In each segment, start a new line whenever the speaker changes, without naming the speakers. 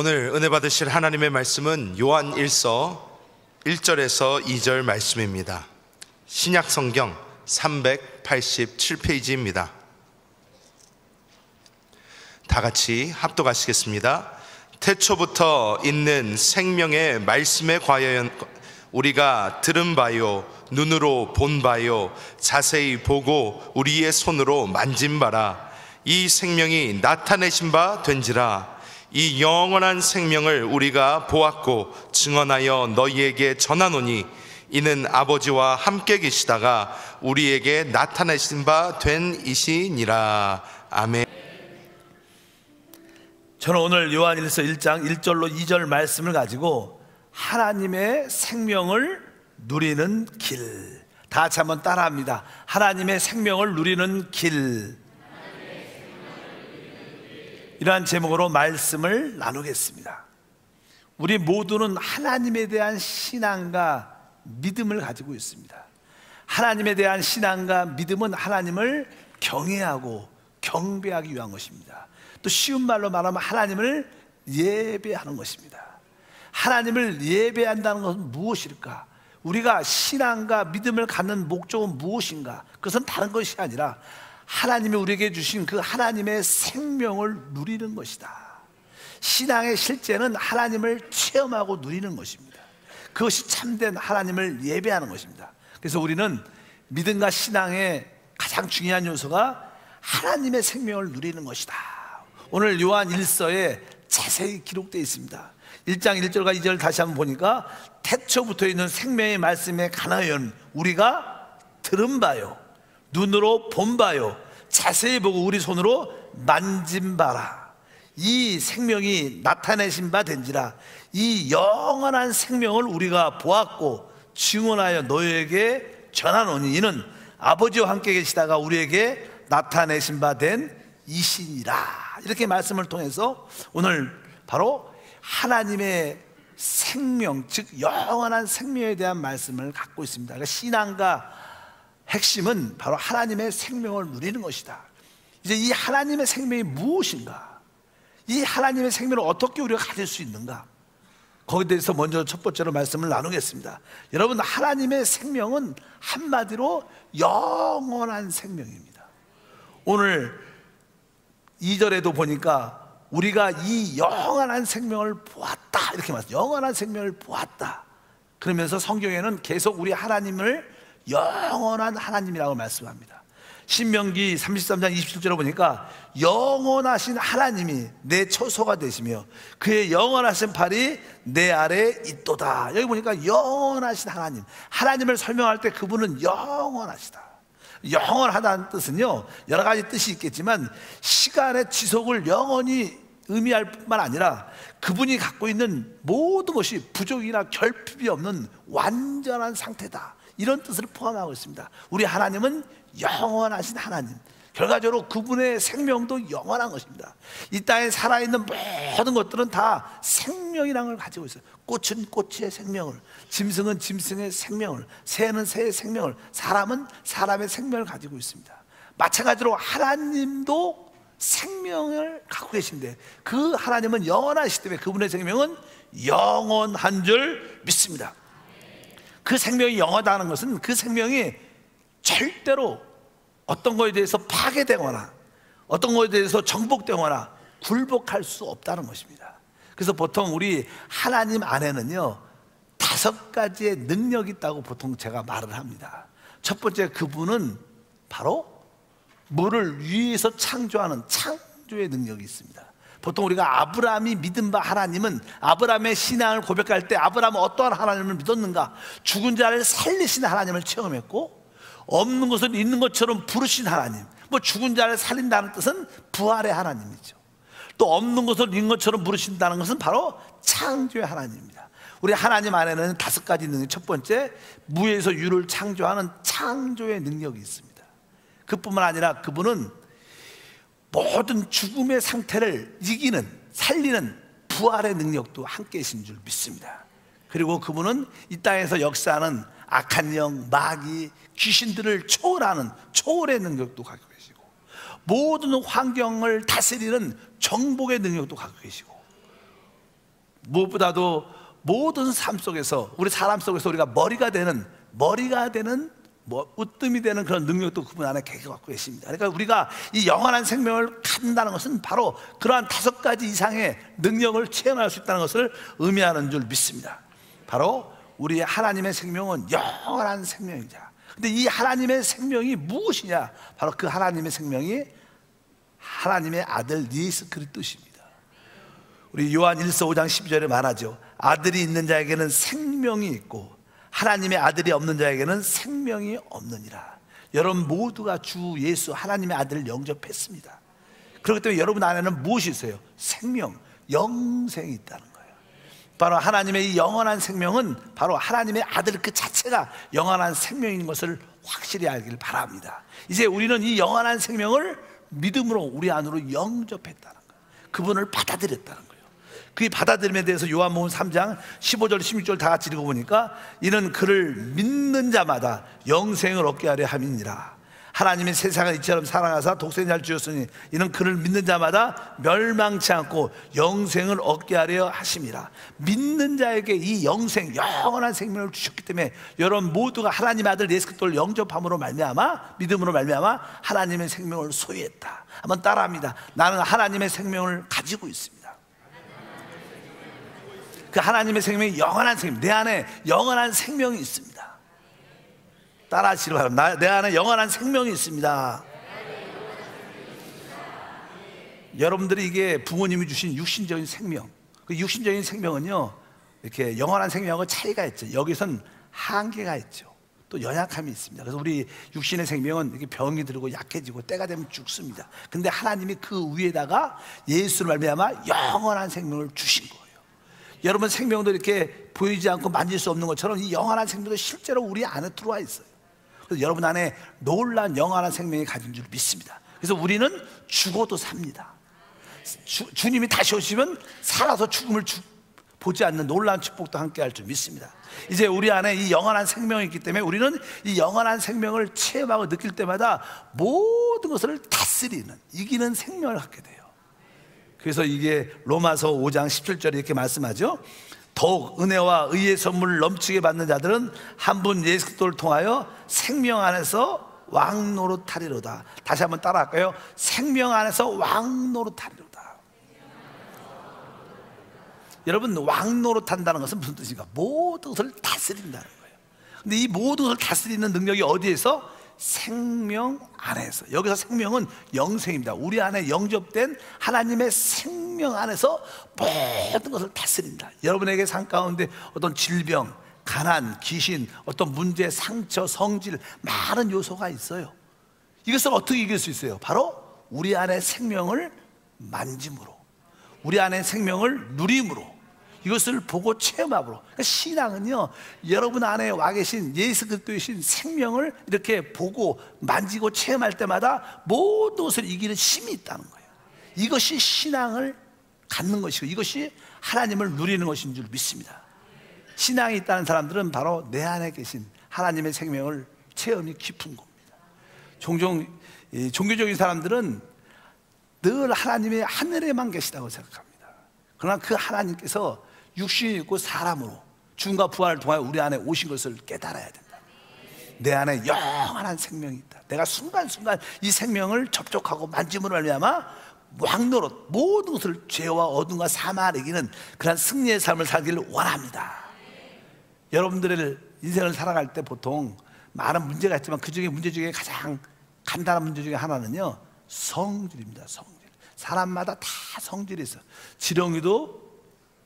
오늘 은혜 받으실 하나님의 말씀은 요한 1서 1절에서 2절 말씀입니다. 신약 성경 387페이지입니다. 다 같이 합독하시겠습니다. 태초부터 있는 생명의 말씀에 관하여 우리가 들은 바요, 눈으로 본 바요, 자세히 보고 우리의 손으로 만진 바라. 이 생명이 나타내신 바 된지라. 이 영원한 생명을 우리가 보았고 증언하여 너희에게 전하노니 이는 아버지와 함께 계시다가 우리에게 나타내신 바 된 이시니라. 아멘.
저는 오늘 요한일서 1장 1절로 2절 말씀을 가지고 하나님의 생명을 누리는 길, 다 같이 한번 따라합니다. 하나님의 생명을 누리는 길, 이러한 제목으로 말씀을 나누겠습니다. 우리 모두는 하나님에 대한 신앙과 믿음을 가지고 있습니다. 하나님에 대한 신앙과 믿음은 하나님을 경외하고 경배하기 위한 것입니다. 또 쉬운 말로 말하면 하나님을 예배하는 것입니다. 하나님을 예배한다는 것은 무엇일까? 우리가 신앙과 믿음을 갖는 목적은 무엇인가? 그것은 다른 것이 아니라 하나님이 우리에게 주신 그 하나님의 생명을 누리는 것이다. 신앙의 실제는 하나님을 체험하고 누리는 것입니다. 그것이 참된 하나님을 예배하는 것입니다. 그래서 우리는 믿음과 신앙의 가장 중요한 요소가 하나님의 생명을 누리는 것이다. 오늘 요한 1서에 자세히 기록되어 있습니다. 1장 1절과 2절 다시 한번 보니까 태초부터 있는 생명의 말씀에 관하여 우리가 들은 바요, 눈으로 본 바요, 자세히 보고 우리 손으로 만진 바라. 이 생명이 나타내신 바 된지라. 이 영원한 생명을 우리가 보았고 증언하여 너희에게 전하노니 이는 아버지와 함께 계시다가 우리에게 나타내신 바 된 이시니라. 이렇게 말씀을 통해서 오늘 바로 하나님의 생명, 즉 영원한 생명에 대한 말씀을 갖고 있습니다. 그러니까 신앙과 핵심은 바로 하나님의 생명을 누리는 것이다. 이제 이 하나님의 생명이 무엇인가? 이 하나님의 생명을 어떻게 우리가 가질 수 있는가? 거기에 대해서 먼저 첫 번째로 말씀을 나누겠습니다. 여러분, 하나님의 생명은 한마디로 영원한 생명입니다. 오늘 2절에도 보니까 우리가 이 영원한 생명을 보았다, 이렇게 말씀해요. 영원한 생명을 보았다. 그러면서 성경에는 계속 우리 하나님을 영원한 하나님이라고 말씀합니다. 신명기 33장 27절에 보니까 영원하신 하나님이 내 처소가 되시며 그의 영원하신 팔이 내 아래에 있도다. 여기 보니까 영원하신 하나님, 하나님을 설명할 때 그분은 영원하시다. 영원하다는 뜻은요, 여러 가지 뜻이 있겠지만 시간의 지속을 영원히 의미할 뿐만 아니라 그분이 갖고 있는 모든 것이 부족이나 결핍이 없는 완전한 상태다, 이런 뜻을 포함하고 있습니다. 우리 하나님은 영원하신 하나님, 결과적으로 그분의 생명도 영원한 것입니다. 이 땅에 살아있는 모든 것들은 다 생명이라는 걸 가지고 있어요. 꽃은 꽃의 생명을, 짐승은 짐승의 생명을, 새는 새의 생명을, 사람은 사람의 생명을 가지고 있습니다. 마찬가지로 하나님도 생명을 갖고 계신데 그 하나님은 영원하시기 때문에 그분의 생명은 영원한 줄 믿습니다. 그 생명이 영원하다는 것은 그 생명이 절대로 어떤 것에 대해서 파괴되거나 어떤 것에 대해서 정복되거나 굴복할 수 없다는 것입니다. 그래서 보통 우리 하나님 안에는요 5가지의 능력이 있다고 보통 제가 말을 합니다. 첫 번째, 그분은 바로 물을 위에서 창조하는 창조의 능력이 있습니다. 보통 우리가 아브라함이 믿은 바 하나님은, 아브라함의 신앙을 고백할 때 아브라함은 어떠한 하나님을 믿었는가? 죽은 자를 살리신 하나님을 체험했고, 없는 것을 있는 것처럼 부르신 하나님, 죽은 자를 살린다는 뜻은 부활의 하나님이죠. 또 없는 것을 있는 것처럼 부르신다는 것은 바로 창조의 하나님입니다. 우리 하나님 안에는 5가지 능력, 첫 번째, 무에서 유를 창조하는 창조의 능력이 있습니다. 그뿐만 아니라 그분은 모든 죽음의 상태를 이기는, 살리는 부활의 능력도 함께 계신 줄 믿습니다. 그리고 그분은 이 땅에서 역사하는 악한 영, 마귀, 귀신들을 초월하는 초월의 능력도 갖고 계시고, 모든 환경을 다스리는 정복의 능력도 갖고 계시고, 무엇보다도 모든 삶 속에서, 우리 사람 속에서 우리가 머리가 되는 으뜸이 되는 그런 능력도 그분 안에 갖고 계십니다. 그러니까 우리가 이 영원한 생명을 갖는다는 것은 바로 그러한 5가지 이상의 능력을 체험할 수 있다는 것을 의미하는 줄 믿습니다. 바로 우리의 하나님의 생명은 영원한 생명이자, 근데 이 하나님의 생명이 무엇이냐? 바로 그 하나님의 생명이 하나님의 아들 예수 그리스도십니다. 우리 요한 1서 5장 12절에 말하죠. 아들이 있는 자에게는 생명이 있고 하나님의 아들이 없는 자에게는 생명이 없느니라. 여러분 모두가 주 예수 하나님의 아들을 영접했습니다. 그렇기 때문에 여러분 안에는 무엇이 있어요? 생명, 영생이 있다는 거예요. 바로 하나님의 이 영원한 생명은 바로 하나님의 아들 그 자체가 영원한 생명인 것을 확실히 알길 바랍니다. 이제 우리는 이 영원한 생명을 믿음으로 우리 안으로 영접했다는 거예요. 그분을 받아들였다는 거예요. 그 받아들임에 대해서 요한복음 3장 15절 16절 다 같이 읽어보니까 이는 그를 믿는 자마다 영생을 얻게 하려 함이니라. 하나님이 세상을 이처럼 사랑하사 독생자를 주셨으니 이는 그를 믿는 자마다 멸망치 않고 영생을 얻게 하려 하심이라. 믿는 자에게 이 영생, 영원한 생명을 주셨기 때문에 여러분 모두가 하나님의 아들 예수 그리스도를 영접함으로 말미암아, 믿음으로 말미암아 하나님의 생명을 소유했다. 한번 따라합니다. 나는 하나님의 생명을 가지고 있습니다. 그 하나님의 생명이 영원한 생명, 내 안에 영원한 생명이 있습니다. 따라하시기 바랍니다. 내 안에 영원한 생명이 있습니다. 여러분들이 이게 부모님이 주신 육신적인 생명, 그 육신적인 생명은요 이렇게 영원한 생명하고 차이가 있죠. 여기선 한계가 있죠. 또 연약함이 있습니다. 그래서 우리 육신의 생명은 이렇게 병이 들고 약해지고 때가 되면 죽습니다. 근데 하나님이 그 위에다가 예수를 말미암아 영원한 생명을 주신 거예요. 여러분 생명도 이렇게 보이지 않고 만질 수 없는 것처럼 이 영원한 생명도 실제로 우리 안에 들어와 있어요. 그래서 여러분 안에 놀라운 영원한 생명이 가진 줄 믿습니다. 그래서 우리는 죽어도 삽니다. 주님이 다시 오시면 살아서 죽음을 보지 않는 놀라운 축복도 함께 할 줄 믿습니다. 이제 우리 안에 이 영원한 생명이 있기 때문에 우리는 이 영원한 생명을 체험하고 느낄 때마다 모든 것을 다스리는, 이기는 생명을 갖게 돼요. 그래서 이게 로마서 5장 17절에 이렇게 말씀하죠. 더욱 은혜와 의의 선물을 넘치게 받는 자들은 한 분 예수 그리스도를 통하여 생명 안에서 왕노릇하리로다. 다시 한번 따라할까요? 생명 안에서 왕노릇하리로다. 여러분 왕노릇한다는 것은 무슨 뜻인가? 모든 것을 다스린다는 거예요. 근데 이 모든 것을 다스리는 능력이 어디에서? 생명 안에서. 여기서 생명은 영생입니다. 우리 안에 영접된 하나님의 생명 안에서 모든 것을 다스린다. 여러분에게 삶 가운데 어떤 질병, 가난, 귀신, 어떤 문제, 상처, 성질, 많은 요소가 있어요. 이것을 어떻게 이길 수 있어요? 바로 우리 안에 생명을 만짐으로, 우리 안에 생명을 누림으로, 이것을 보고 체험함으로. 그러니까 신앙은요 여러분 안에 와 계신 예수 그리스도이신 생명을 이렇게 보고 만지고 체험할 때마다 모든 것을 이기는 힘이 있다는 거예요. 이것이 신앙을 갖는 것이고 이것이 하나님을 누리는 것인 줄 믿습니다. 신앙이 있다는 사람들은 바로 내 안에 계신 하나님의 생명을 체험이 깊은 겁니다. 종종 종교적인 사람들은 늘 하나님의 하늘에만 계시다고 생각합니다. 그러나 그 하나님께서 육신이 있고 사람으로 죽음과 부활을 통하여 우리 안에 오신 것을 깨달아야 된다. 내 안에 영원한 생명이 있다. 내가 순간순간 이 생명을 접촉하고 만짐으로 말미암아 왕노릇, 모든 것을 죄와 어둠과 사망을 이기는 그런 승리의 삶을 살기를 원합니다. 여러분들의 인생을 살아갈 때 보통 많은 문제가 있지만 그 중에 문제 중에 가장 간단한 문제 중에 하나는요 성질입니다. 성질. 사람마다 다 성질이 있어요. 지렁이도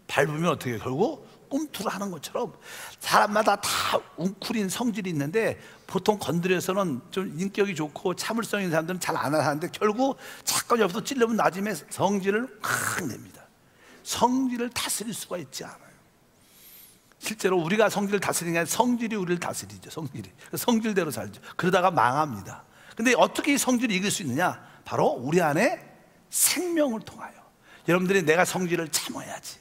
밟으면 어떻게 결국 꿈틀을 하는 것처럼 사람마다 다 웅크린 성질이 있는데 보통 건드려서는 좀 인격이 좋고 참을성 있는 사람들은 잘 안 하는데 결국 잠깐 옆에서 찔르면 나중에 성질을 확 냅니다. 성질을 다스릴 수가 있지 않아요. 실제로 우리가 성질을 다스리는 게 아니라 성질이 우리를 다스리죠. 성질대로 살죠. 그러다가 망합니다. 근데 어떻게 이 성질을 이길 수 있느냐? 바로 우리 안에 생명을 통하여. 여러분들이 내가 성질을 참아야지,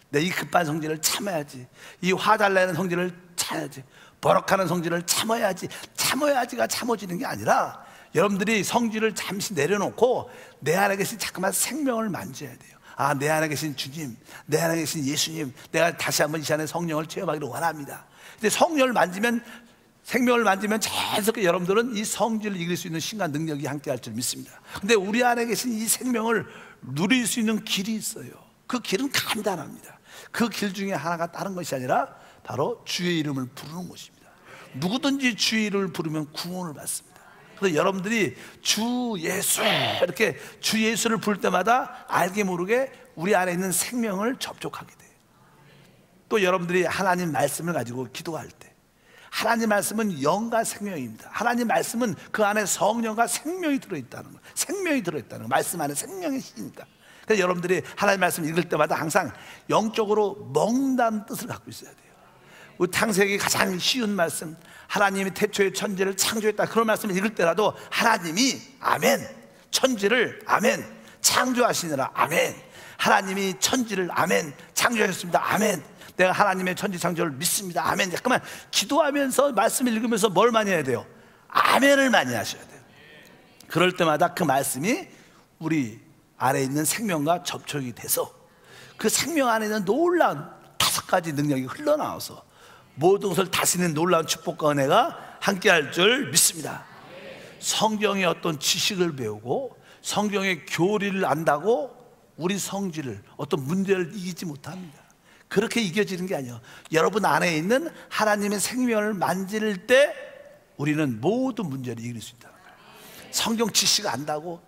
내 이 급한 성질을 참아야지, 이 화달내는 성질을 참아야지, 버럭하는 성질을 참아야지, 참아야지가 참아지는 게 아니라 여러분들이 성질을 잠시 내려놓고 내 안에 계신 자꾸만 생명을 만져야 돼요. 아, 내 안에 계신 주님, 내 안에 계신 예수님, 내가 다시 한번 이 시간에 성령을 체험하기를 원합니다. 근데 성령을 만지면, 생명을 만지면 자연스럽게 여러분들은 이 성질을 이길 수 있는 신과 능력이 함께 할 줄 믿습니다. 근데 우리 안에 계신 이 생명을 누릴 수 있는 길이 있어요. 그 길은 간단합니다. 그 길 중에 하나가 다른 것이 아니라 바로 주의 이름을 부르는 것입니다. 누구든지 주의 이름을 부르면 구원을 받습니다. 그래서 여러분들이 주 예수, 이렇게 주 예수를 부를 때마다 알게 모르게 우리 안에 있는 생명을 접촉하게 돼요. 또 여러분들이 하나님 말씀을 가지고 기도할 때, 하나님 말씀은 영과 생명입니다. 하나님 말씀은 그 안에 성령과 생명이 들어있다는 거, 생명이 들어있다는 거, 말씀 안에 생명의 힘이니까. 그래서 여러분들이 하나님 말씀 읽을 때마다 항상 영적으로 먹는다는 뜻을 갖고 있어야 돼요. 우리 창세기 가장 쉬운 말씀, 하나님이 태초에 천지를 창조했다, 그런 말씀을 읽을 때라도 하나님이 아멘, 천지를 아멘, 창조하시느라 아멘, 하나님이 천지를 아멘, 창조하셨습니다 아멘, 내가 하나님의 천지 창조를 믿습니다 아멘. 잠깐만, 기도하면서 말씀을 읽으면서 뭘 많이 해야 돼요? 아멘을 많이 하셔야 돼요. 그럴 때마다 그 말씀이 우리 안에 있는 생명과 접촉이 돼서 그 생명 안에 있는 놀라운 5가지 능력이 흘러나와서 모든 것을 다스리는 놀라운 축복과 은혜가 함께할 줄 믿습니다. 성경의 어떤 지식을 배우고 성경의 교리를 안다고 우리 성질을, 어떤 문제를 이기지 못합니다. 그렇게 이겨지는 게 아니에요. 여러분 안에 있는 하나님의 생명을 만질 때 우리는 모든 문제를 이길 수 있다는 거예요. 성경 지식을 안다고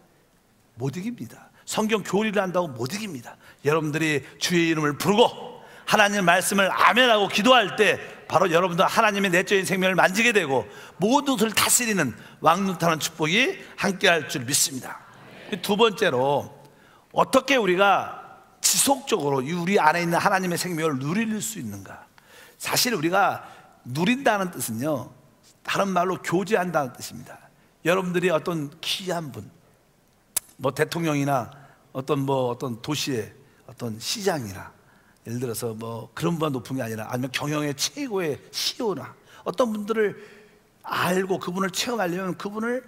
못 이깁니다. 성경 교리를 안다고 못 이깁니다. 여러분들이 주의 이름을 부르고 하나님의 말씀을 아멘하고 기도할 때 바로 여러분들 하나님의 내적인 생명을 만지게 되고 모든 것을 다스리는 왕눈타는 축복이 함께할 줄 믿습니다. 두 번째로, 어떻게 우리가 지속적으로 우리 안에 있는 하나님의 생명을 누릴 수 있는가? 사실 우리가 누린다는 뜻은요, 다른 말로 교제한다는 뜻입니다. 여러분들이 어떤 귀한 분, 뭐 대통령이나 어떤 도시의 어떤 시장이나, 예를 들어서 뭐 그런 분보다 높은 게 아니라 아니면 경영의 최고의 CEO나 어떤 분들을 알고 그분을 체험하려면 그분을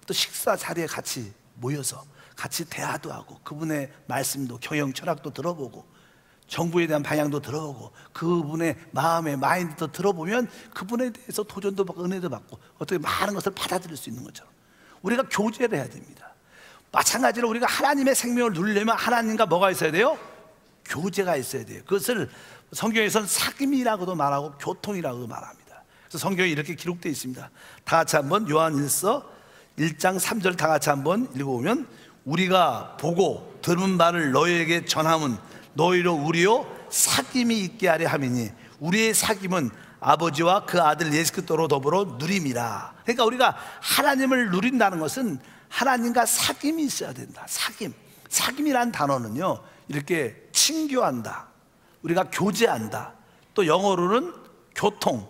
또 식사 자리에 같이 모여서 같이 대화도 하고 그분의 말씀도, 경영 철학도 들어보고 정부에 대한 방향도 들어보고 그분의 마음의 마인드도 들어보면 그분에 대해서 도전도 받고 은혜도 받고 어떻게 많은 것을 받아들일 수 있는 것처럼 우리가 교제를 해야 됩니다. 마찬가지로 우리가 하나님의 생명을 누리려면 하나님과 뭐가 있어야 돼요? 교제가 있어야 돼요. 그것을 성경에서는 사귐이라고도 말하고 교통이라고도 말합니다. 그래서 성경에 이렇게 기록되어 있습니다. 다 같이 한번 요한일서 1장 3절 다 같이 한번 읽어보면, 우리가 보고 들은 바를 너희에게 전함은 너희로 우리요 사귐이 있게 하려 함이니 우리의 사귐은 아버지와 그 아들 예수 그리스도로 더불어 누림이라. 그러니까 우리가 하나님을 누린다는 것은 하나님과 사귐이 있어야 된다. 사귐이라는 단어는요, 이렇게 친교한다, 우리가 교제한다, 또 영어로는 교통,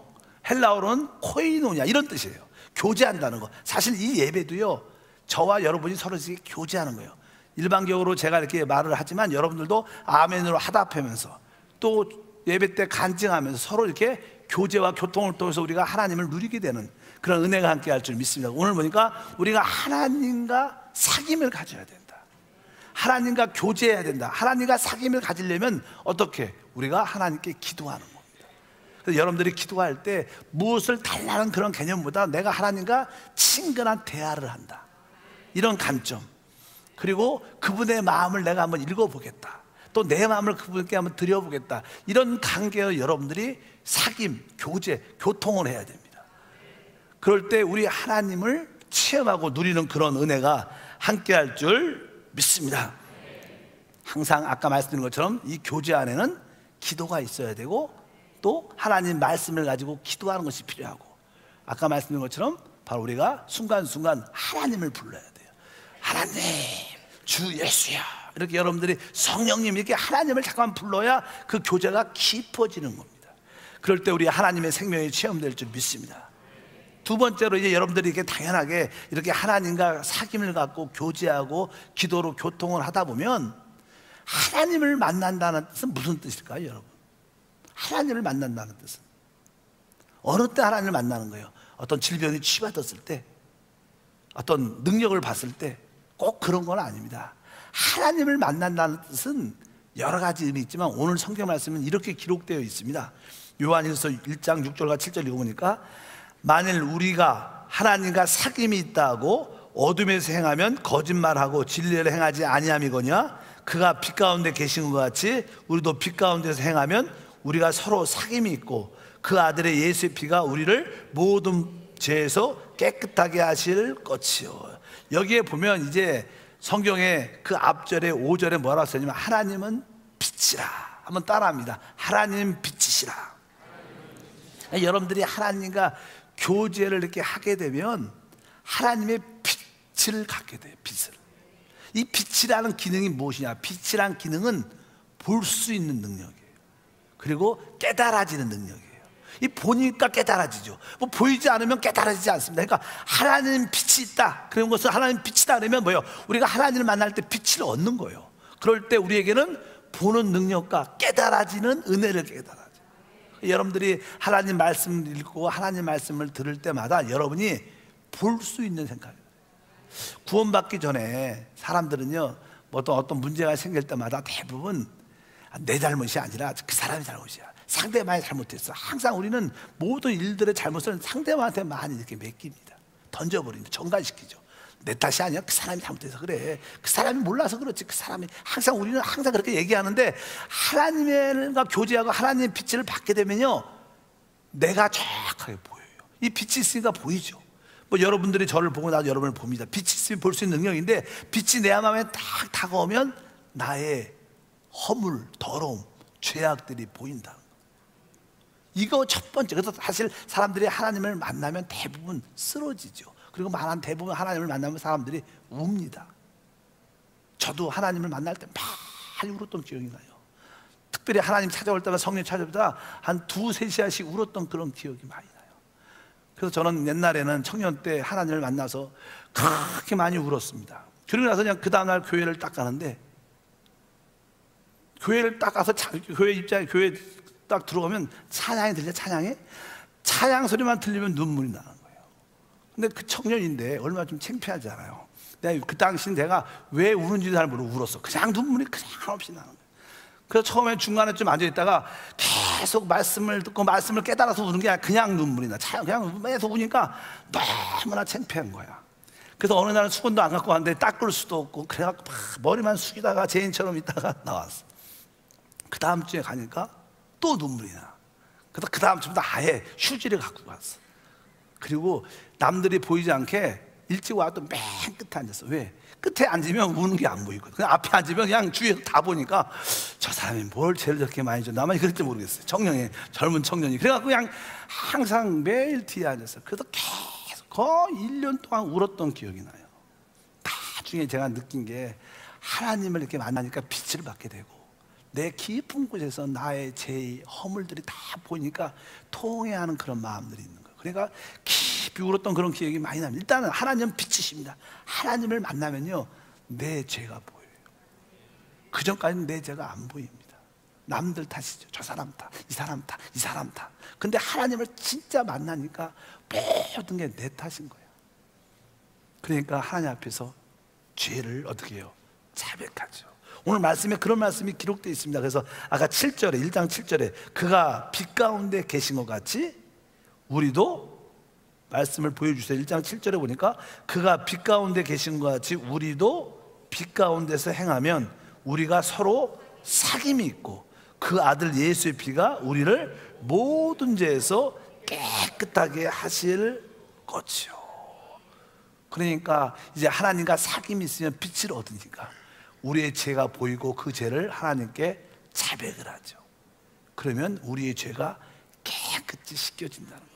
헬라어로는 코이노냐, 이런 뜻이에요. 교제한다는 거. 사실 이 예배도요, 저와 여러분이 서로 교제하는 거예요. 일반적으로 제가 이렇게 말을 하지만 여러분들도 아멘으로 하답하면서 또 예배 때 간증하면서 서로 이렇게 교제와 교통을 통해서 우리가 하나님을 누리게 되는 그런 은혜가 함께 할 줄 믿습니다. 오늘 보니까 우리가 하나님과 사귐을 가져야 된다. 하나님과 교제해야 된다. 하나님과 사귐을 가지려면 어떻게? 우리가 하나님께 기도하는 겁니다. 그래서 여러분들이 기도할 때 무엇을 달라는 그런 개념보다 내가 하나님과 친근한 대화를 한다, 이런 관점, 그리고 그분의 마음을 내가 한번 읽어보겠다, 또 내 마음을 그분께 한번 드려보겠다, 이런 관계로 여러분들이 사귐, 교제, 교통을 해야 됩니다. 그럴 때 우리 하나님을 체험하고 누리는 그런 은혜가 함께할 줄 믿습니다. 항상 아까 말씀드린 것처럼 이 교제 안에는 기도가 있어야 되고 또 하나님 말씀을 가지고 기도하는 것이 필요하고, 아까 말씀드린 것처럼 바로 우리가 순간순간 하나님을 불러야 돼요. 하나님, 주 예수야, 이렇게 여러분들이 성령님 이렇게 하나님을 잠깐 불러야 그 교제가 깊어지는 겁니다. 그럴 때 우리 하나님의 생명이 체험될 줄 믿습니다. 두 번째로, 이제 여러분들이 이렇게 당연하게 이렇게 하나님과 사귐을 갖고 교제하고 기도로 교통을 하다 보면 하나님을 만난다는 뜻은 무슨 뜻일까요, 여러분? 하나님을 만난다는 뜻은 어느 때 하나님을 만나는 거예요? 어떤 질병이 치유받았을 때, 어떤 능력을 봤을 때, 꼭 그런 건 아닙니다. 하나님을 만난다는 뜻은 여러 가지 의미 있지만 오늘 성경 말씀은 이렇게 기록되어 있습니다. 요한일서 1장 6절과 7절 읽어보니까 만일 우리가 하나님과 사귐이 있다고 어둠에서 행하면 거짓말하고 진리를 행하지 아니함이거냐. 그가 빛 가운데 계신 것 같이 우리도 빛 가운데서 행하면 우리가 서로 사귐이 있고 그 아들의 예수의 피가 우리를 모든 죄에서 깨끗하게 하실 것이요. 여기에 보면 이제 성경의 그 앞절에 5절에 뭐라고 써있냐면 하나님은 빛이라. 한번 따라합니다. 하나님 빛이시라. 여러분들이 하나님과 교제를 이렇게 하게 되면 하나님의 빛을 갖게 돼요. 빛을. 이 빛이라는 기능이 무엇이냐? 빛이라는 기능은 볼 수 있는 능력이에요. 그리고 깨달아지는 능력이에요. 이 보니까 깨달아지죠. 뭐 보이지 않으면 깨달아지지 않습니다. 그러니까 하나님 빛이 있다. 그런 것은 하나님 빛이다 그러면 뭐예요? 우리가 하나님을 만날 때 빛을 얻는 거예요. 그럴 때 우리에게는 보는 능력과 깨달아지는 은혜를 깨달아요. 여러분들이 하나님 말씀을 읽고 하나님 말씀을 들을 때마다 여러분이 볼 수 있는 생각이에요. 구원받기 전에 사람들은요, 어떤 문제가 생길 때마다 대부분 내 잘못이 아니라 그 사람의 잘못이야. 상대방이 잘못했어. 항상 우리는 모든 일들의 잘못을 상대방한테 많이 이렇게 맡깁니다. 던져버립니다. 전가시키죠. 내 탓이 아니야. 그 사람이 잘못해서 그래. 그 사람이 몰라서 그렇지. 그 사람이 우리는 항상 그렇게 얘기하는데 하나님과 교제하고 하나님의 빛을 받게 되면요, 내가 정확하게 보여요. 이 빛이 있으니까 보이죠. 뭐 여러분들이 저를 보고 나도 여러분을 봅니다. 빛이 있으면 볼 수 있는 능력인데 빛이 내 마음에 딱 다가오면 나의 허물, 더러움, 죄악들이 보인다. 이거 첫 번째. 그래서 사실 사람들이 하나님을 만나면 대부분 쓰러지죠. 그리고 대부분 하나님을 만나면 사람들이 웁니다. 저도 하나님을 만날 때 많이 울었던 기억이 나요. 특별히 하나님 찾아올 때마다 성령 찾아올 때마다 한 2-3시간씩 울었던 그런 기억이 많이 나요. 그래서 저는 옛날에는 청년 때 하나님을 만나서 그렇게 많이 울었습니다. 그리고 나서 그냥 그 다음날 교회를 딱 가는데, 교회를 딱 가서 교회 딱 들어가면 찬양이 들려. 찬양 소리만 들리면 눈물이 나는 거예요. 근데 그 청년인데 얼마나 좀 창피하잖아요. 그 당시 내가 왜 우는지 잘 모르고 울었어. 그냥 눈물이 그냥 없이 나는 거예요. 그래서 처음에 중간에 좀 앉아있다가 계속 말씀을 듣고 말씀을 깨달아서 우는 게 아니라 그냥 눈물이 나. 그냥 계속 우니까 너무나 창피한 거야. 그래서 어느 날은 수건도 안 갖고 왔는데 닦을 수도 없고 그래갖고 막 머리만 숙이다가 죄인처럼 있다가 나왔어. 그 다음 주에 가니까 또 눈물이 나. 그래서 그 다음 주부터 아예 휴지를 갖고 갔어. 그리고 남들이 보이지 않게 일찍 와도 맨 끝에 앉았어. 왜? 끝에 앉으면 우는 게 안 보이거든. 그냥 앞에 앉으면 그냥 주위에서 다 보니까 저 사람이 뭘 죄를 저렇게 많이 줘. 나만 그럴지 모르겠어요. 젊은 청년이. 그래갖고 그냥 항상 매일 뒤에 앉았어. 그래서 계속 거의 1년 동안 울었던 기억이 나요. 나중에 제가 느낀 게 하나님을 이렇게 만나니까 빛을 받게 되고 내 깊은 곳에서 나의 죄의 허물들이 다 보이니까 통회하는 그런 마음들이 있는 거예요. 그러니까 깊이 울었던 그런 기억이 많이 납니다. 일단은 하나님은 빛이십니다. 하나님을 만나면요, 내 죄가 보여요. 그 전까지는 내 죄가 안 보입니다. 남들 탓이죠. 저 사람 탓, 이 사람 탓, 이 사람 탓. 근데 하나님을 진짜 만나니까 모든 게 내 탓인 거예요. 그러니까 하나님 앞에서 죄를 어떻게 해요? 자백하죠. 오늘 말씀에 그런 말씀이 기록되어 있습니다. 그래서 아까 7절에 1장 7절에 그가 빛 가운데 계신 것 같이 우리도, 말씀을 보여주세요. 1장 7절에 보니까 그가 빛 가운데 계신 것 같이 우리도 빛 가운데서 행하면 우리가 서로 사귐이 있고 그 아들 예수의 피가 우리를 모든 죄에서 깨끗하게 하실 것이요. 그러니까 이제 하나님과 사귐이 있으면 빛을 얻으니까 우리의 죄가 보이고 그 죄를 하나님께 자백을 하죠. 그러면 우리의 죄가 깨끗이 씻겨진다는 거예요.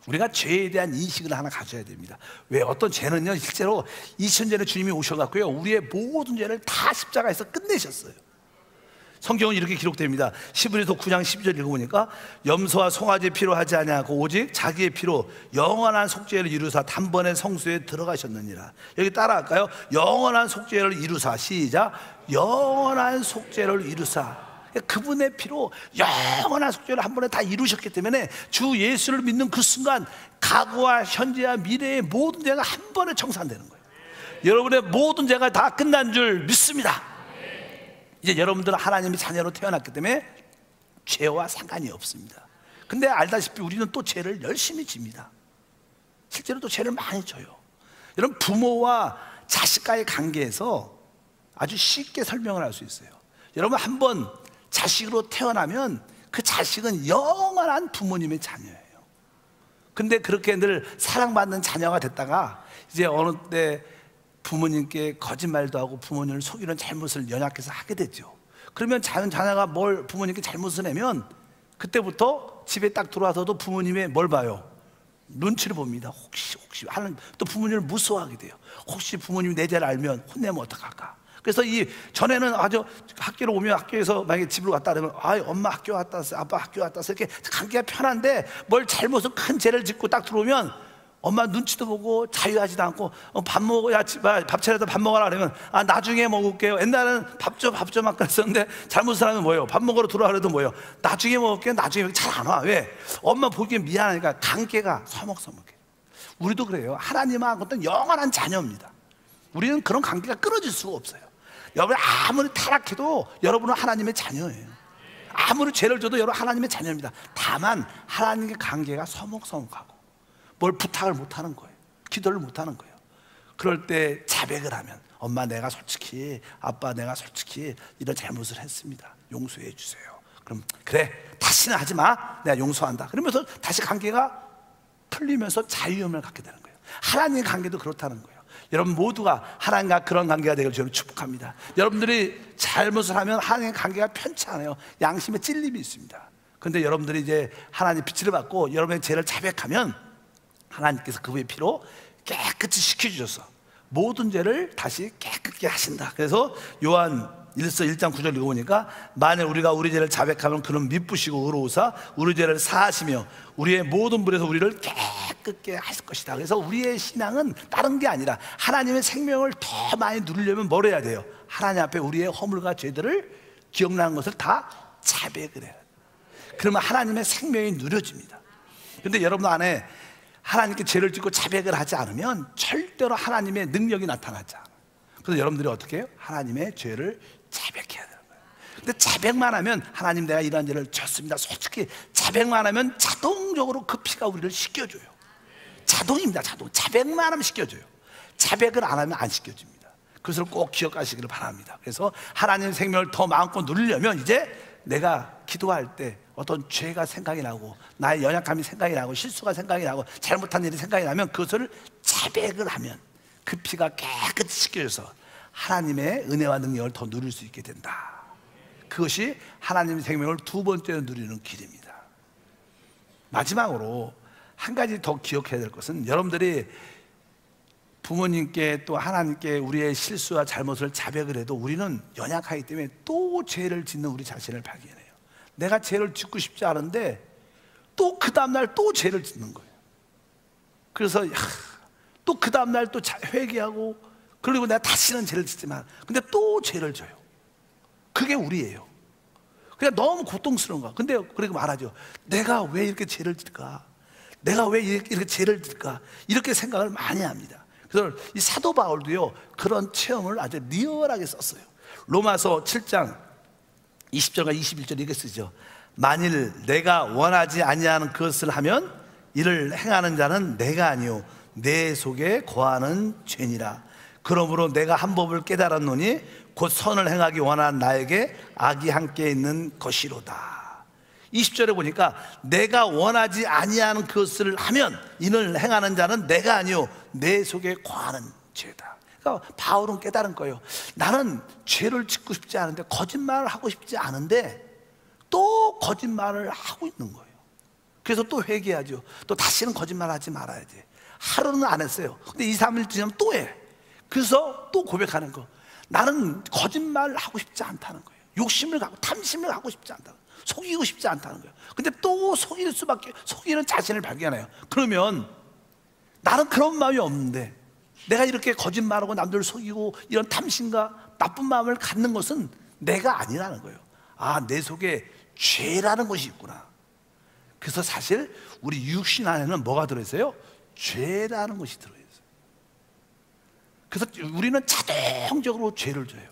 우리가 죄에 대한 인식을 하나 가져야 됩니다. 왜? 어떤 죄는요, 실제로 2000년 전에 주님이 오셔갖고요, 우리의 모든 죄를 다 십자가에서 끝내셨어요. 성경은 이렇게 기록됩니다. 히브리서 9장 12절 읽어보니까 염소와 송아지 피로 하지 아니하고 오직 자기의 피로 영원한 속죄를 이루사 단번에 성소에 들어가셨느니라. 여기 따라할까요? 영원한 속죄를 이루사. 시작. 영원한 속죄를 이루사. 그분의 피로 영원한 속죄를 한 번에 다 이루셨기 때문에 주 예수를 믿는 그 순간 과거와 현재와 미래의 모든 죄가 한 번에 청산되는 거예요. 여러분의 모든 죄가 다 끝난 줄 믿습니다. 이제 여러분들은 하나님의 자녀로 태어났기 때문에 죄와 상관이 없습니다. 근데 알다시피 우리는 또 죄를 열심히 집니다. 실제로 또 죄를 많이 져요. 여러분, 부모와 자식과의 관계에서 아주 쉽게 설명을 할 수 있어요. 여러분, 한번 자식으로 태어나면 그 자식은 영원한 부모님의 자녀예요. 근데 그렇게 늘 사랑받는 자녀가 됐다가 이제 어느 때 부모님께 거짓말도 하고 부모님을 속이는 잘못을 연약해서 하게 됐죠. 그러면 자녀가 뭘 부모님께 잘못을 내면 그때부터 집에 딱 들어와서도 부모님의 뭘 봐요? 눈치를 봅니다. 혹시 하는, 또 부모님을 무서워하게 돼요. 혹시 부모님이 내 죄를 알면 혼내면 어떡할까? 그래서 이 전에는 아주 학교로 오면, 학교에서 만약에 집으로 갔다 그러면 엄마 학교 갔다 왔어, 아빠 학교 갔다 왔어, 이렇게 관계가 편한데 뭘 잘못을 큰 죄를 짓고 딱 들어오면 엄마 눈치도 보고 자유하지도 않고 밥 먹어야, 밥 차려서 밥 먹어라 그러면 나중에 먹을게요. 옛날에는 밥 좀 막 그랬었는데 잘못을 하면 뭐예요? 밥 먹으러 들어와 그래도 뭐예요? 나중에 먹을게요. 나중에 잘 안 와. 왜? 엄마 보기에 미안하니까. 관계가 서먹서먹해. 우리도 그래요. 하나님하고는 영원한 자녀입니다. 우리는 그런 관계가 끊어질 수가 없어요. 여러분, 아무리 타락해도 여러분은 하나님의 자녀예요. 아무리 죄를 져도 여러분 하나님의 자녀입니다. 다만 하나님의 관계가 서먹서먹하고 뭘 부탁을 못하는 거예요. 기도를 못하는 거예요. 그럴 때 자백을 하면, 엄마 내가 솔직히, 아빠 내가 솔직히 이런 잘못을 했습니다. 용서해 주세요. 그럼 그래, 다시는 하지 마, 내가 용서한다. 그러면서 다시 관계가 풀리면서 자유함을 갖게 되는 거예요. 하나님의 관계도 그렇다는 거예요. 여러분 모두가 하나님과 그런 관계가 되기를 저는 축복합니다. 여러분들이 잘못을 하면 하나님의 관계가 편치 않아요. 양심에 찔림이 있습니다. 그런데 여러분들이 이제 하나님의 빛을 받고 여러분의 죄를 자백하면 하나님께서 그분의 피로 깨끗이 씻겨주셔서 모든 죄를 다시 깨끗게 하신다. 그래서 요한 1서 1장 9절 읽어보니까, 만일 우리가 우리 죄를 자백하면 그는 미쁘시고 의로우사 우리 죄를 사하시며 우리의 모든 불에서 우리를 깨끗게 하실 것이다. 그래서 우리의 신앙은 다른 게 아니라 하나님의 생명을 더 많이 누리려면 뭘 해야 돼요? 하나님 앞에 우리의 허물과 죄들을 기억나는 것을 다 자백을 해야 돼요. 그러면 하나님의 생명이 누려집니다. 그런데 여러분 안에 하나님께 죄를 짓고 자백을 하지 않으면 절대로 하나님의 능력이 나타나지 않아요. 그래서 여러분들이 어떻게 해요? 하나님의 죄를 자백해야 되는 거예요. 근데 자백만 하면, 하나님 내가 이러한 죄를 졌습니다, 솔직히 자백만 하면 자동적으로 그 피가 우리를 씻겨줘요. 자동입니다. 자백만 하면 씻겨줘요. 자백을 안 하면 안 씻겨집니다. 그것을 꼭 기억하시기를 바랍니다. 그래서 하나님의 생명을 더 마음껏 누리려면 이제 내가 기도할 때 어떤 죄가 생각이 나고 나의 연약함이 생각이 나고 실수가 생각이 나고 잘못한 일이 생각이 나면 그것을 자백을 하면 그 피가 깨끗이 씻겨져서 하나님의 은혜와 능력을 더 누릴 수 있게 된다. 그것이 하나님의 생명을 두 번째로 누리는 길입니다. 마지막으로 한 가지 더 기억해야 될 것은, 여러분들이 부모님께 또 하나님께 우리의 실수와 잘못을 자백을 해도 우리는 연약하기 때문에 또 죄를 짓는 우리 자신을 발견해요. 내가 죄를 짓고 싶지 않은데 또 그 다음날 또 죄를 짓는 거예요. 그래서 또 그 다음날 또 회개하고, 그리고 내가 다시는 죄를 짓지만 근데 또 죄를 져요. 그게 우리예요. 그냥 너무 고통스러운 거야. 근데 그리고 말하죠. 내가 왜 이렇게 죄를 짓을까? 내가 왜 이렇게 죄를 짓을까? 이렇게 생각을 많이 합니다. 그래서 이 사도 바울도요, 그런 체험을 아주 리얼하게 썼어요. 로마서 7장 20절과 21절 이렇게 쓰죠. 만일 내가 원하지 아니하는 것을 하면 이를 행하는 자는 내가 아니요 내 속에 거하는 죄니라. 그러므로 내가 한 법을 깨달았노니 곧 선을 행하기 원하는 나에게 악이 함께 있는 것이로다. 20절에 보니까 내가 원하지 아니하는 것을 하면 이를 행하는 자는 내가 아니요 내 속에 거하는 죄다. 그러니까 바울은 깨달은 거예요. 나는 죄를 짓고 싶지 않은데, 거짓말을 하고 싶지 않은데 또 거짓말을 하고 있는 거예요. 그래서 또 회개하죠. 또 다시는 거짓말하지 말아야 돼. 하루는 안 했어요. 근데 2, 3일 지나면 또 해. 그래서 또 고백하는 거. 나는 거짓말을 하고 싶지 않다는 거예요. 욕심을 갖고 탐심을 하고 싶지 않다는 거예요. 속이고 싶지 않다는 거예요. 근데 또 속이는 자신을 발견해요. 그러면 나는 그런 마음이 없는데, 내가 이렇게 거짓말하고 남들을 속이고 이런 탐심과 나쁜 마음을 갖는 것은 내가 아니라는 거예요. 아, 내 속에 죄라는 것이 있구나. 그래서 사실 우리 육신 안에는 뭐가 들어있어요? 죄라는 것이 들어있어요. 그래서 우리는 자동적으로 죄를 져요.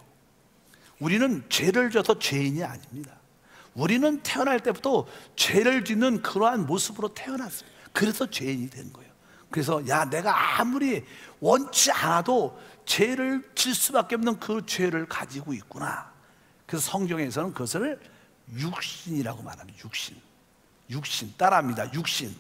우리는 죄를 져서 죄인이 아닙니다. 우리는 태어날 때부터 죄를 짓는 그러한 모습으로 태어났습니다. 그래서 죄인이 된 거예요. 그래서 내가 아무리 원치 않아도 죄를 질 수밖에 없는 그 죄를 가지고 있구나. 그래서 성경에서는 그것을 육신이라고 말합니다. 육신 따라합니다. 육신.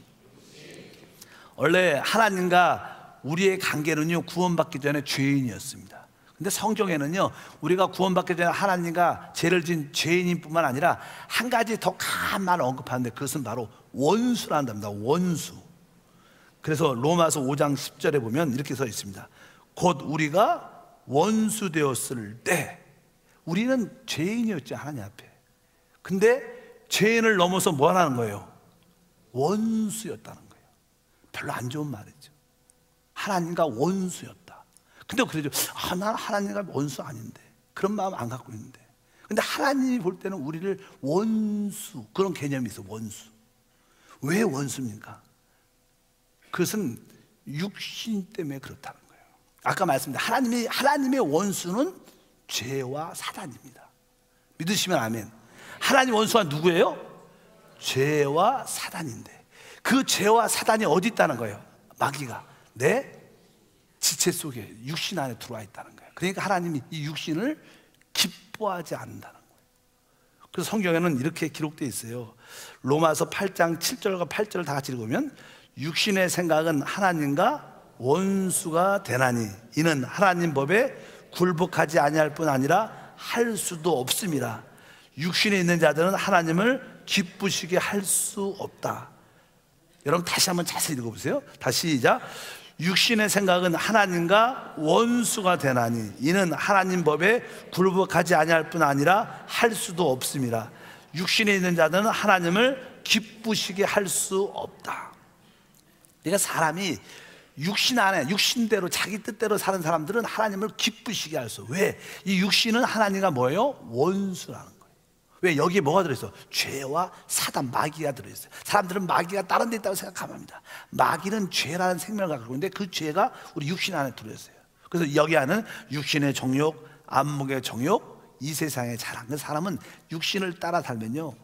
원래 하나님과 우리의 관계는요, 구원받기 전에 죄인이었습니다. 근데 성경에는요, 우리가 구원받기 전에 하나님과 죄를 진 죄인인 뿐만 아니라 한 가지 더 강한 말을 언급하는데, 그것은 바로 원수라는 답니다. 원수. 그래서 로마서 5장 10절에 보면 이렇게 써 있습니다. 곧 우리가 원수 되었을 때, 우리는 죄인이었죠, 하나님 앞에. 근데 죄인을 넘어서 뭐 하는 거예요? 원수였다는 거예요. 별로 안 좋은 말이죠. 하나님과 원수였다. 근데 그러죠. 난 하나님과 원수 아닌데, 그런 마음 안 갖고 있는데. 근데 하나님이 볼 때는 우리를 원수, 그런 개념이 있어. 원수. 왜 원수입니까? 그것은 육신 때문에 그렇다는 거예요. 아까 말씀드린 하나님의 원수는 죄와 사단입니다. 믿으시면 아멘. 하나님 원수가 누구예요? 죄와 사단인데, 그 죄와 사단이 어디 있다는 거예요? 마귀가 내 지체 속에, 육신 안에 들어와 있다는 거예요. 그러니까 하나님이 이 육신을 기뻐하지 않는다는 거예요. 그래서 성경에는 이렇게 기록되어 있어요. 로마서 8장 7절과 8절을 다 같이 읽으면, 육신의 생각은 하나님과 원수가 되나니 이는 하나님 법에 굴복하지 아니할 뿐 아니라 할 수도 없습니다. 육신에 있는 자들은 하나님을 기쁘시게 할 수 없다. 여러분 다시 한번 자세히 읽어보세요. 다시 시작. 육신의 생각은 하나님과 원수가 되나니 이는 하나님 법에 굴복하지 아니할 뿐 아니라 할 수도 없습니다. 육신에 있는 자들은 하나님을 기쁘시게 할 수 없다. 그러니까 사람이 육신 안에, 육신대로 자기 뜻대로 사는 사람들은 하나님을 기쁘시게 할 수. 왜? 이 육신은 하나님과 뭐예요? 원수라는 거예요. 왜? 여기에 뭐가 들어있어? 죄와 사단, 마귀가 들어있어요. 사람들은 마귀가 다른 데 있다고 생각합니다. 마귀는 죄라는 생명을 갖고 있는데 그 죄가 우리 육신 안에 들어있어요. 그래서 여기 안은 육신의 정욕, 안목의 정욕, 이 세상의 자랑. 그 사람은 육신을 따라 살면요,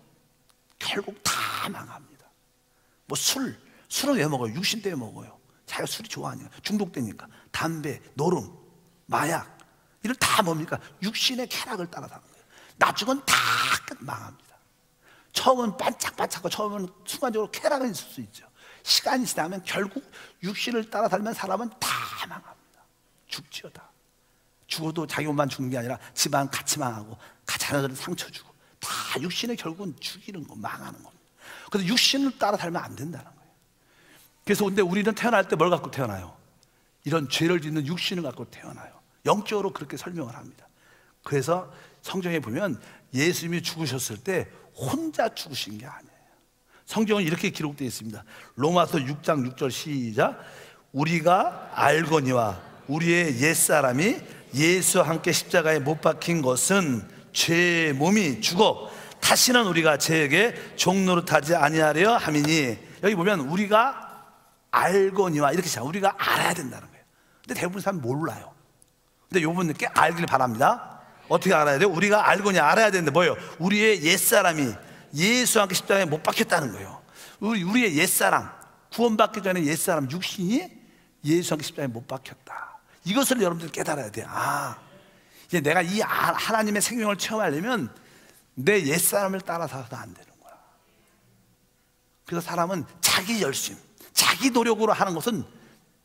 결국 다 망합니다. 뭐 술을 왜 먹어요? 육신 때문에 먹어요. 자기가 술이 좋아하니까, 중독되니까. 담배, 노름, 마약, 이걸 다 뭡니까? 육신의 쾌락을 따라 사는 거예요. 나중은 다 망합니다. 처음은 반짝반짝하고 처음은 순간적으로 쾌락은 있을 수 있죠. 시간이 지나면 결국 육신을 따라 살면 사람은 다 망합니다. 죽지요. 다 죽어도 자기 몸만 죽는 게 아니라 집안 같이 망하고 자녀들은 상처 주고, 다 육신의 결국은 죽이는 거, 망하는 겁니다. 그래서 육신을 따라 살면 안 된다는 거예요. 그래서 근데 우리는 태어날 때 뭘 갖고 태어나요? 이런 죄를 짓는 육신을 갖고 태어나요. 영적으로 그렇게 설명을 합니다. 그래서 성경에 보면 예수님이 죽으셨을 때 혼자 죽으신 게 아니에요. 성경은 이렇게 기록되어 있습니다. 로마서 6장 6절 시작. 우리가 알거니와 우리의 옛사람이 예수와 함께 십자가에 못 박힌 것은 죄의 몸이 죽어 다시는 우리가 죄에게 종노릇하지 아니하려 함이니. 여기 보면 우리가 알거니와 이렇게 시작. 우리가 알아야 된다는 거예요. 근데 대부분 사람 몰라요. 근데 여러분께 알길 바랍니다. 어떻게 알아야 돼요? 우리가 알거니 알아야 되는데 뭐예요? 우리의 옛사람이 예수와 함께 십자가에 못 박혔다는 거예요. 우리의 옛사람, 구원받기 전에 옛사람, 육신이 예수와 함께 십자가에 못 박혔다. 이것을 여러분들 깨달아야 돼요. 이제 내가 이 하나님의 생명을 체험하려면 내 옛사람을 따라서도 안 되는 거야. 그래서 사람은 자기 열심, 자기 노력으로 하는 것은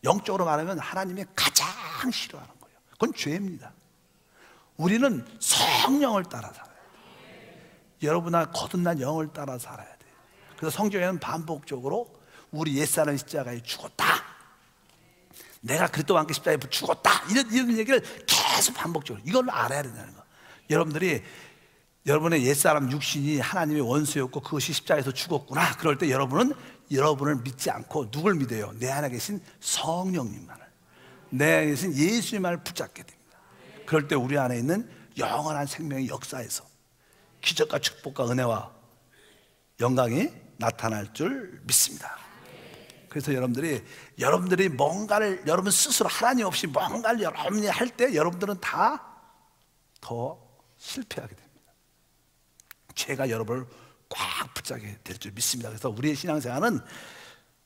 영적으로 말하면 하나님이 가장 싫어하는 거예요. 그건 죄입니다. 우리는 성령을 따라 살아야 돼요. 여러분아 거듭난 영을 따라 살아야 돼요. 그래서 성경에는 반복적으로 우리 옛사람 십자가에 죽었다, 내가 그리스도와 함께 십자가에 죽었다, 이런 얘기를 계속 반복적으로, 이걸 알아야 된다는 거. 여러분의 옛사람 육신이 하나님의 원수였고 그것이 십자가에서 죽었구나. 그럴 때 여러분을 믿지 않고 누굴 믿어요? 내 안에 계신 성령님만을, 내 안에 계신 예수님만을 붙잡게 됩니다. 그럴 때 우리 안에 있는 영원한 생명의 역사에서 기적과 축복과 은혜와 영광이 나타날 줄 믿습니다. 그래서 여러분들이 뭔가를 여러분 스스로 하나님 없이 뭔가를 여러분이 할 때 여러분들은 다 더 실패하게 됩니다. 죄가 여러분을 꽉 붙잡게 될 줄 믿습니다. 그래서 우리의 신앙생활은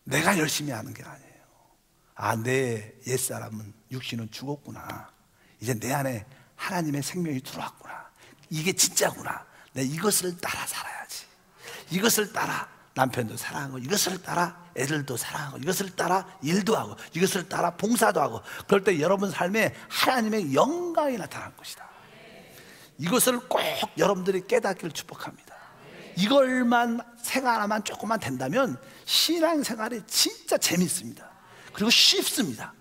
내가 열심히 하는 게 아니에요. 내 옛사람은 육신은 죽었구나. 이제 내 안에 하나님의 생명이 들어왔구나. 이게 진짜구나. 내가 이것을 따라 살아야지. 이것을 따라 남편도 사랑하고, 이것을 따라 애들도 사랑하고, 이것을 따라 일도 하고, 이것을 따라 봉사도 하고, 그럴 때 여러분 삶에 하나님의 영광이 나타날 것이다. 이것을 꼭 여러분들이 깨닫기를 축복합니다. 이걸만 생활하면 조금만 된다면 신앙생활이 진짜 재밌습니다. 그리고 쉽습니다.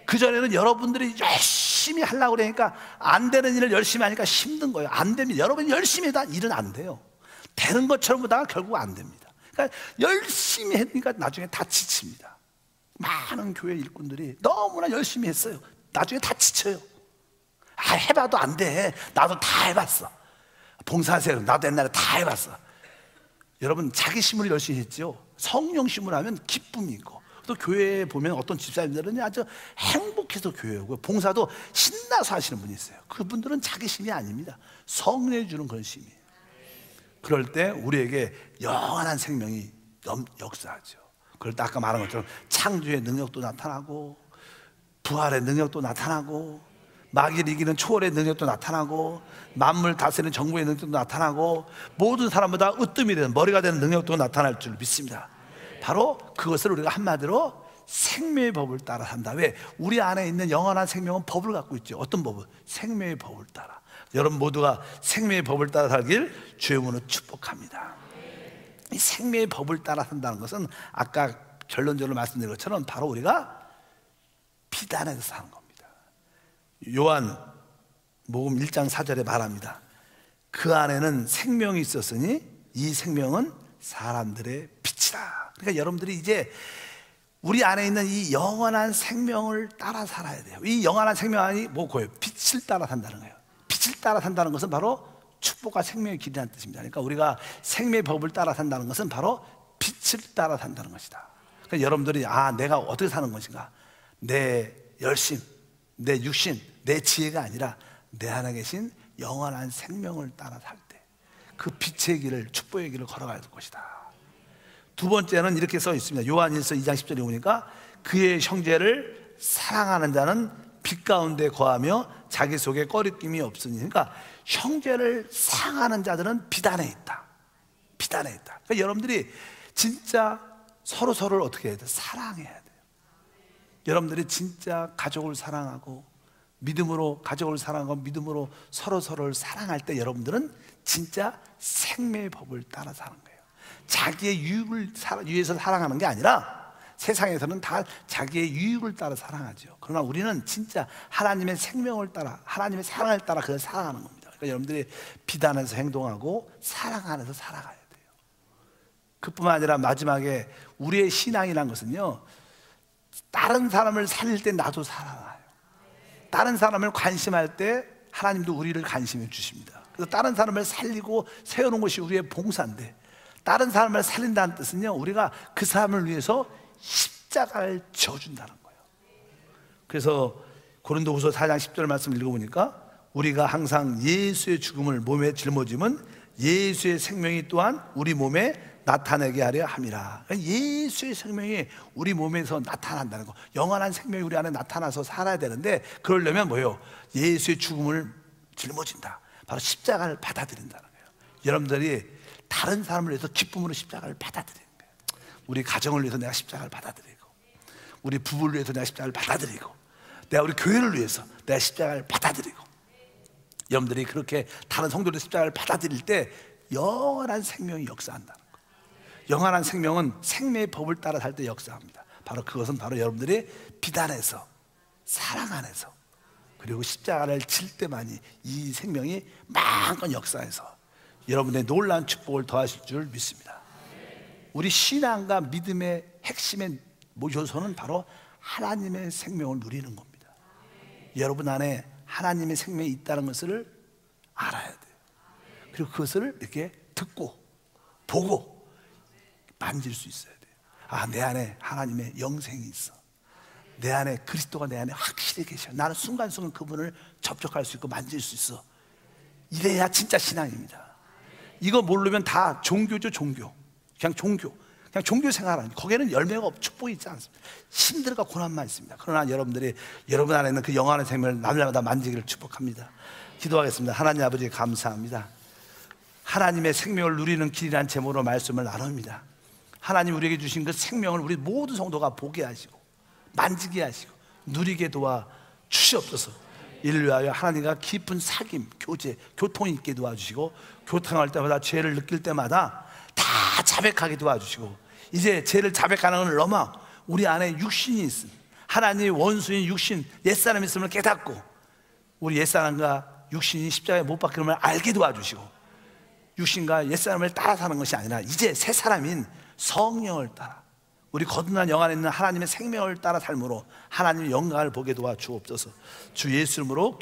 그전에는 여러분들이 열심히 하려고 그러니까 안 되는 일을 열심히 하니까 힘든 거예요. 안 됩니다. 여러분이 열심히 해도 일은 안 돼요. 되는 것처럼 보다가 결국 안 됩니다. 그러니까 열심히 했으니까 나중에 다 지칩니다. 많은 교회 일꾼들이 너무나 열심히 했어요. 나중에 다 지쳐요. 해봐도 안 돼. 나도 다 해봤어. 봉사하세요. 나도 옛날에 다 해봤어. 여러분, 자기 심을 열심히 했죠. 성령 심을 하면 기쁨이 있고, 또 교회에 보면 어떤 집사님들은 아주 행복해서 교회에 오고, 봉사도 신나서 하시는 분이 있어요. 그분들은 자기 심이 아닙니다. 성령이 주는 그런 심이에요. 그럴 때 우리에게 영원한 생명이 역사하죠. 그럴 때 아까 말한 것처럼 창조의 능력도 나타나고, 부활의 능력도 나타나고, 마귀를 이기는 초월의 능력도 나타나고, 만물 다스리는 정부의 능력도 나타나고, 모든 사람보다 으뜸이 되는, 머리가 되는 능력도 나타날 줄 믿습니다. 바로 그것을 우리가 한마디로 생명의 법을 따라 산다. 왜? 우리 안에 있는 영원한 생명은 법을 갖고 있죠. 어떤 법을? 생명의 법을 따라. 여러분 모두가 생명의 법을 따라 살길 주의 이름으로 축복합니다. 이 생명의 법을 따라 산다는 것은 아까 결론적으로 말씀드린 것처럼 바로 우리가 비단에서 사는 겁니다. 요한 복음 1장 4절에 말합니다. 그 안에는 생명이 있었으니 이 생명은 사람들의 빛이라. 그러니까 여러분들이 이제 우리 안에 있는 이 영원한 생명을 따라 살아야 돼요. 이 영원한 생명이 뭐고요? 빛을 따라 산다는 거예요. 빛을 따라 산다는 것은 바로 축복과 생명의 길이라는 뜻입니다. 그러니까 우리가 생명의 법을 따라 산다는 것은 바로 빛을 따라 산다는 것이다. 그러니까 여러분들이 내가 어떻게 사는 것인가? 내 열심, 내 육신, 내 지혜가 아니라 내 안에 계신 영원한 생명을 따라 살 때 그 빛의 길을, 축복의 길을 걸어가야 될 것이다. 두 번째는 이렇게 써 있습니다. 요한일서 2장 10절에 보니까 그의 형제를 사랑하는 자는 빛 가운데 거하며 자기 속에 꺼리낌이 없으니. 그러니까 형제를 사랑하는 자들은 빛 안에 있다. 빛 안에 있다. 그러니까 여러분들이 진짜 서로를 어떻게 해야 돼요? 사랑해야 돼요. 여러분들이 진짜 가족을 사랑하고 믿음으로 가족을 사랑하고 믿음으로 서로를 사랑할 때 여러분들은 진짜 생명의 법을 따라 사는 거예요. 자기의 유익을 위해서 사랑하는 게 아니라 세상에서는 다 자기의 유익을 따라 사랑하죠. 그러나 우리는 진짜 하나님의 생명을 따라, 하나님의 사랑을 따라 그걸 사랑하는 겁니다. 그러니까 여러분들이 빛 안에서 행동하고 사랑 안에서 살아가야 돼요. 그뿐만 아니라 마지막에 우리의 신앙이라는 것은요, 다른 사람을 살릴 때 나도 살아나요. 다른 사람을 관심할 때 하나님도 우리를 관심해 주십니다. 그래서 다른 사람을 살리고 세우는 것이 우리의 봉사인데, 다른 사람을 살린다는 뜻은요, 우리가 그 사람을 위해서 십자가를 져준다는 거예요. 그래서 고린도후서 4장 10절 말씀을 읽어보니까 우리가 항상 예수의 죽음을 몸에 짊어지면 예수의 생명이 또한 우리 몸에 나타내게 하려 함이라. 예수의 생명이 우리 몸에서 나타난다는 거, 영원한 생명이 우리 안에 나타나서 살아야 되는데, 그러려면 뭐예요? 예수의 죽음을 짊어진다. 바로 십자가를 받아들인다는 거예요. 여러분들이 다른 사람을 위해서 기쁨으로 십자가를 받아들이는 거예요. 우리 가정을 위해서 내가 십자가를 받아들이고, 우리 부부를 위해서 내가 십자가를 받아들이고, 내가 우리 교회를 위해서 내가 십자가를 받아들이고, 여러분들이 그렇게 다른 성도들의 십자가를 받아들일 때 영원한 생명이 역사한다는 거예요. 영원한 생명은 생명의 법을 따라 살 때 역사합니다. 바로 그것은 바로 여러분들이 빛 안에서, 사랑 안에서, 그리고 십자가를 질 때만이 이 생명이 마음껏 역사해서 여러분의 놀라운 축복을 더하실 줄 믿습니다. 우리 신앙과 믿음의 핵심의 요소는 바로 하나님의 생명을 누리는 겁니다. 여러분 안에 하나님의 생명이 있다는 것을 알아야 돼요. 그리고 그것을 이렇게 듣고 보고 만질 수 있어야 돼요. 아, 내 안에 하나님의 영생이 있어. 내 안에 그리스도가 내 안에 확실히 계셔. 나는 순간순간 그분을 접촉할 수 있고 만질 수 있어. 이래야 진짜 신앙입니다. 이거 모르면 다 종교죠, 종교. 그냥 종교 생활하는, 거기에는 열매가 없고 축복이 있지 않습니다. 힘들과 고난만 있습니다. 그러나 여러분들이 여러분 안에 있는 그 영원한 생명을 날마다 만지기를 축복합니다. 기도하겠습니다. 하나님 아버지 감사합니다. 하나님의 생명을 누리는 길이란 제목으로 말씀을 나눕니다. 하나님 우리에게 주신 그 생명을 우리 모든 성도가 보게 하시고 만지게 하시고 누리게 도와 주시옵소서. 이를 위하여 하나님과 깊은 사귐, 교제, 교통이 있게 도와주시고 교통할 때마다 죄를 느낄 때마다 다 자백하게 도와주시고 이제 죄를 자백하는 건 넘어 우리 안에 육신이 있음, 하나님의 원수인 육신, 옛사람이 있음을 깨닫고 우리 옛사람과 육신이 십자가에 못 박히는 걸 알게 도와주시고 육신과 옛사람을 따라 사는 것이 아니라 이제 새 사람인 성령을 따라 우리 거듭난 영 안에 있는 하나님의 생명을 따라 삶으로 하나님의 영광을 보게 도와주옵소서. 주 예수 이름으로